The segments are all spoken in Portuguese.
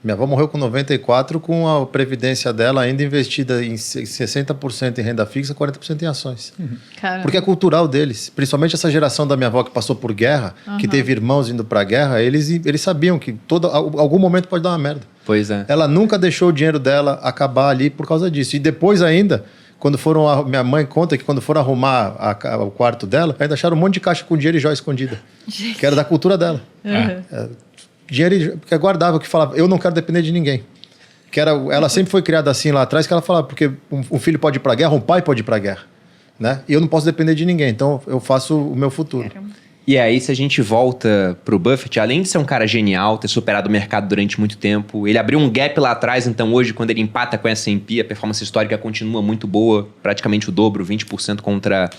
Minha avó morreu com 94 com a previdência dela ainda investida em 60% em renda fixa, 40% em ações. Porque é cultural deles. Principalmente essa geração da minha avó que passou por guerra, que teve irmãos indo pra guerra, eles sabiam que algum momento pode dar uma merda. Pois é. Ela nunca deixou o dinheiro dela acabar ali por causa disso. E depois ainda, minha mãe conta que quando foram arrumar o quarto dela, ainda acharam um monte de caixa com dinheiro e joia escondida. Que era da cultura dela. Dinheiro que guardava, que falava, eu não quero depender de ninguém. Ela sempre foi criada assim lá atrás, que ela falava, porque um filho pode ir pra guerra, um pai pode ir pra guerra. Né? E eu não posso depender de ninguém, então eu faço o meu futuro. E aí, se a gente volta pro Buffett, além de ser um cara genial, ter superado o mercado durante muito tempo, ele abriu um gap lá atrás, então hoje, quando ele empata com a S&P, a performance histórica continua muito boa, praticamente o dobro, 20% contra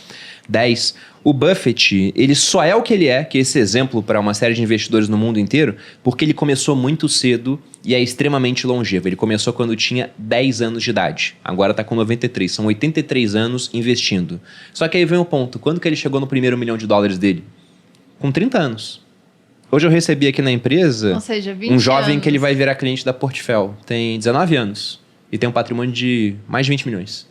10%. O Buffett, ele só é o que ele é, que é esse exemplo para uma série de investidores no mundo inteiro, porque ele começou muito cedo e é extremamente longevo. Ele começou quando tinha 10 anos de idade, agora está com 93, são 83 anos investindo. Só que aí vem o ponto, quando que ele chegou no primeiro $1 milhão dele? Com 30 anos. Hoje eu recebi aqui na empresa, ou seja, 20 um jovem anos. que ele vai virar cliente da Portfel, tem 19 anos e tem um patrimônio de mais de 20 milhões,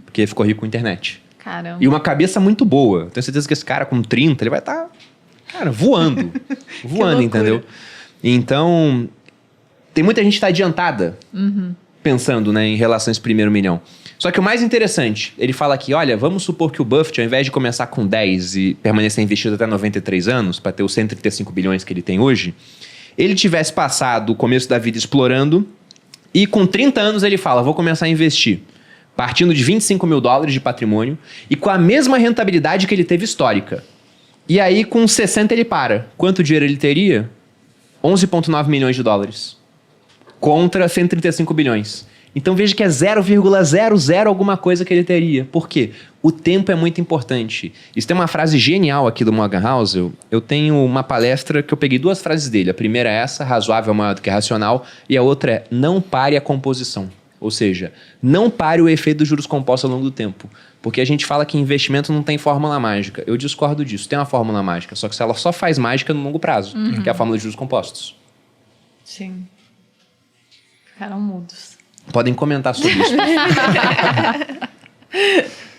porque ficou rico com internet. Caramba. E uma cabeça muito boa. Tenho certeza que esse cara com 30, ele vai estar, voando. Voando, entendeu? Então, tem muita gente que está adiantada pensando, né, em relação a esse primeiro $1 milhão. Só que o mais interessante, ele fala aqui, olha, vamos supor que o Buffett, ao invés de começar com 10 e permanecer investido até 93 anos, para ter os 135 bilhões que ele tem hoje, ele tivesse passado o começo da vida explorando e com 30 anos ele fala, vou começar a investir. Partindo de $25 mil de patrimônio e com a mesma rentabilidade que ele teve histórica. E aí, com 60 ele para. Quanto dinheiro ele teria? $11,9 milhões. Contra 135 bilhões. Então veja que é 0,00 alguma coisa que ele teria. Por quê? O tempo é muito importante. Isso tem uma frase genial aqui do Morgan Housel. Eu tenho uma palestra que eu peguei 2 frases dele. A primeira é essa, razoável é maior do que racional. E a outra é, não pare a composição. Ou seja, não pare o efeito dos juros compostos ao longo do tempo. Porque a gente fala que investimento não tem fórmula mágica. Eu discordo disso. Tem uma fórmula mágica, só que ela só faz mágica no longo prazo, que é a fórmula de juros compostos. Sim. Ficaram mudos. Podem comentar sobre isso.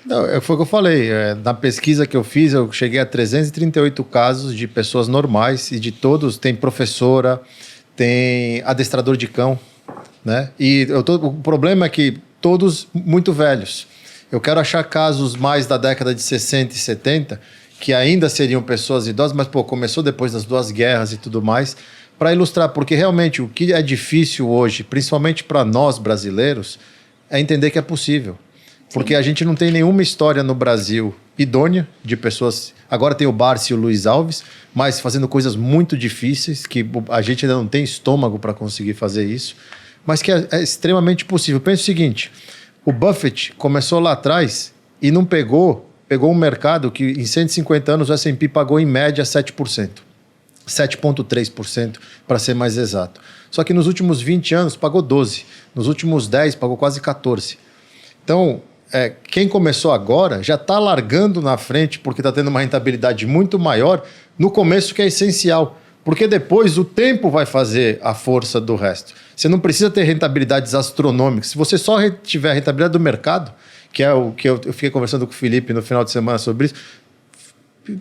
Não, foi o que eu falei. Na pesquisa que eu fiz, eu cheguei a 338 casos de pessoas normais e de todos, tem professora, tem adestrador de cão, né? E o problema é que todos muito velhos. Eu quero achar casos mais da década de 60 e 70, que ainda seriam pessoas idosas, mas começou depois das 2 guerras e tudo mais, para ilustrar, porque realmente o que é difícil hoje, principalmente para nós brasileiros, é entender que é possível. Porque a gente não tem nenhuma história no Brasil idônea de pessoas... Agora tem o Barsi e o Luiz Alves, mas fazendo coisas muito difíceis, que a gente ainda não tem estômago para conseguir fazer isso, mas que é extremamente possível. Pensa o seguinte, o Buffett começou lá atrás e não pegou um mercado que em 150 anos o S&P pagou em média 7%. 7,3% para ser mais exato. Só que nos últimos 20 anos pagou 12%. Nos últimos 10 pagou quase 14%. Então, quem começou agora já está largando na frente porque está tendo uma rentabilidade muito maior no começo, que é essencial. Porque depois o tempo vai fazer a força do resto. Você não precisa ter rentabilidades astronômicas. Se você só tiver a rentabilidade do mercado, que é o que eu fiquei conversando com o Felipe no final de semana sobre isso,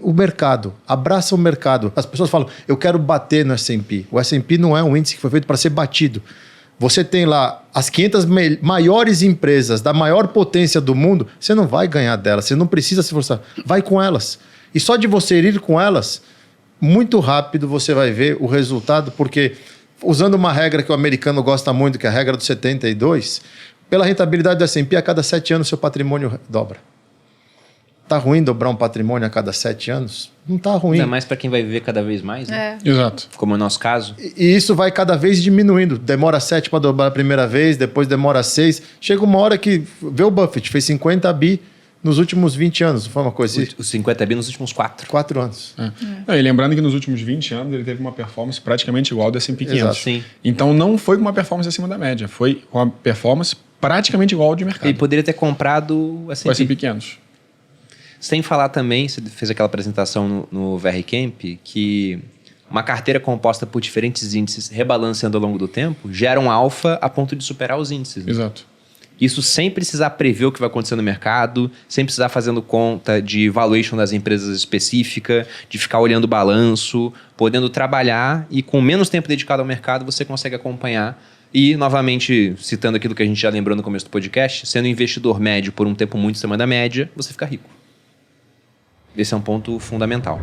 o mercado, abraça o mercado. As pessoas falam, eu quero bater no S&P. O S&P não é um índice que foi feito para ser batido. Você tem lá as 500 maiores empresas da maior potência do mundo, você não vai ganhar delas, você não precisa se esforçar. Vai com elas. E só de você ir com elas, muito rápido você vai ver o resultado, porque usando uma regra que o americano gosta muito, que é a regra do 72, pela rentabilidade do S&P, a cada 7 anos seu patrimônio dobra. Tá ruim dobrar um patrimônio a cada 7 anos? Não tá ruim. Ainda mais para quem vai viver cada vez mais, né? Exato. Como é o nosso caso. E isso vai cada vez diminuindo. Demora 7 para dobrar a primeira vez, depois demora 6. Chega uma hora que... Vê o Buffett, fez 50 bi nos últimos 20 anos. Não foi uma coisa assim? Os 50 bi nos últimos 4. 4 anos. E lembrando que nos últimos 20 anos ele teve uma performance praticamente igual ao do S&P 500. Exato. Sim. Então não foi com uma performance acima da média, foi com uma performance praticamente igual ao de mercado. Ele poderia ter comprado o O S&P 500. Sem falar também, você fez aquela apresentação no VR Camp, que Uma carteira composta por diferentes índices rebalanceando ao longo do tempo gera um alfa a ponto de superar os índices. Né? Exato. Isso sem precisar prever o que vai acontecer no mercado, sem precisar fazendo conta de valuation das empresas específica, de ficar olhando o balanço, podendo trabalhar e com menos tempo dedicado ao mercado você consegue acompanhar. E, novamente, citando aquilo que a gente já lembrou no começo do podcast, sendo investidor médio por um tempo muito acima da média, você fica rico. Esse é um ponto fundamental.